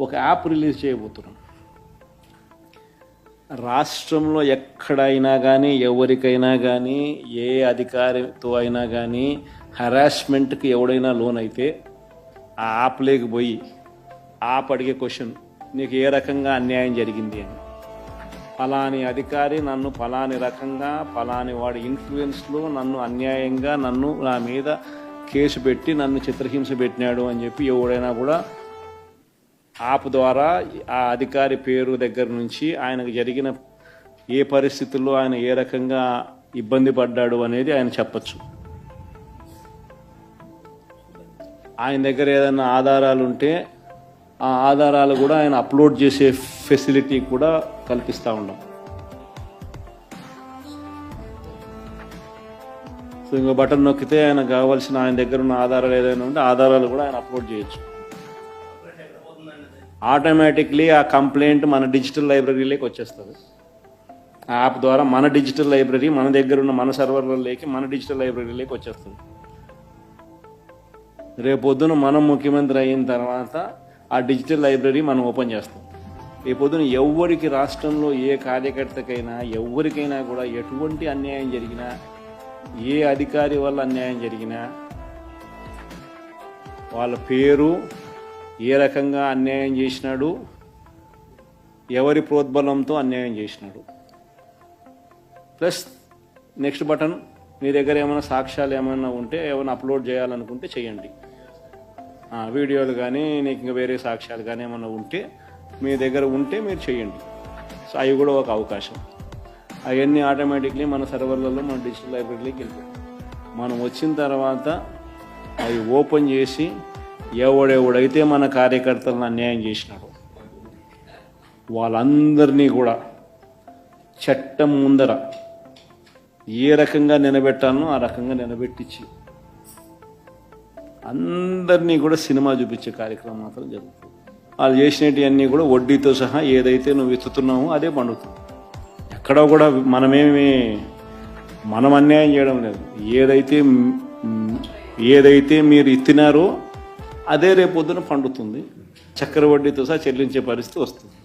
ఒక app release చేయబోతున్నాం. రాష్ట్రంలో ఎక్కడైనా కానీ ఎవరికైనా కానీ ఏ అధికారితో అయినా కానీ హరాస్మెంట్కి ఎవడైనా లోన్ అయితే ఆ యాప్ లేకపోయి యాప్ అడిగే క్వశ్చన్, నీకు ఏ రకంగా అన్యాయం జరిగింది అని. ఫలాని అధికారి నన్ను ఫలాని రకంగా ఫలాని వాడి ఇన్ఫ్లుయెన్స్లో నన్ను అన్యాయంగా నా మీద కేసు పెట్టి నన్ను చిత్రహింస పెట్టినాడు అని చెప్పి ఎవడైనా కూడా యాప్ ద్వారా ఆ అధికారి పేరు దగ్గర నుంచి ఆయనకు జరిగిన ఏ పరిస్థితుల్లో ఆయన ఏ రకంగా ఇబ్బంది పడ్డాడు అనేది ఆయన చెప్పచ్చు. ఆయన దగ్గర ఏదైనా ఆధారాలు ఉంటే ఆ ఆధారాలు కూడా ఆయన అప్లోడ్ చేసే ఫెసిలిటీ కూడా కల్పిస్తూ ఉన్నాం. సో ఇంకో బటన్ నొక్కితే ఆయన కావాల్సిన ఆయన దగ్గర ఉన్న ఆధారాలు ఏదైనా ఉంటే ఆధారాలు కూడా ఆయన అప్లోడ్ చేయొచ్చు. ఆటోమేటిక్లీ ఆ కంప్లైంట్ మన డిజిటల్ లైబ్రరీలోకి వచ్చేస్తుంది. ఆ యాప్ ద్వారా మన డిజిటల్ లైబ్రరీ మన దగ్గర ఉన్న మన సర్వర్లలోకి మన డిజిటల్ లైబ్రరీలోకి వచ్చేస్తుంది. రేపొద్దున మనం ముఖ్యమంత్రి అయిన తర్వాత ఆ డిజిటల్ లైబ్రరీ మనం ఓపెన్ చేస్తాం. రేపొద్దున ఎవరికి రాష్ట్రంలో ఏ కార్యకర్తకైనా ఎవరికైనా కూడా ఎటువంటి అన్యాయం జరిగినా, ఏ అధికారి వల్ల అన్యాయం జరిగినా, వాళ్ళ పేరు, ఏ రకంగా అన్యాయం చేసినాడు, ఎవరి ప్రోద్బలంతో అన్యాయం చేసినాడు, ప్లస్ నెక్స్ట్ బటన్, మీ దగ్గర ఏమైనా సాక్ష్యాలు ఏమైనా ఉంటే ఏమైనా అప్లోడ్ చేయాలనుకుంటే చేయండి. వీడియోలు కానీ నీకు ఇంకా వేరే సాక్ష్యాలు కానీ ఏమైనా ఉంటే మీ దగ్గర ఉంటే మీరు చేయండి. సో అవి కూడా ఒక అవకాశం. అవన్నీ ఆటోమేటిక్లీ మన సర్వర్లలో మన డిజిటల్ లైబ్రరీలోకి వెళ్ళిపోయి మనం వచ్చిన తర్వాత అవి ఓపెన్ చేసి ఎవడెవడైతే మన కార్యకర్తలను అన్యాయం చేసినాడో వాళ్ళందరినీ కూడా చట్టం ముందర ఏ రకంగా నిలబెట్టాలనో ఆ రకంగా నిలబెట్టించి అందరినీ కూడా సినిమా చూపించే కార్యక్రమం మాత్రం జరుగుతుంది. వాళ్ళు చేసినవన్నీ కూడా వడ్డీతో సహా ఏదైతే నువ్వు ఎత్తుతున్నావో అదే పండుతుంది. ఎక్కడో కూడా మనం అన్యాయం చేయడం లేదు. ఏదైతే మీరు ఎత్తినారో అదే రేపొద్దున పండుతుంది. చక్కెర వడ్డీతో సహా చెల్లించే పరిస్థితి వస్తుంది.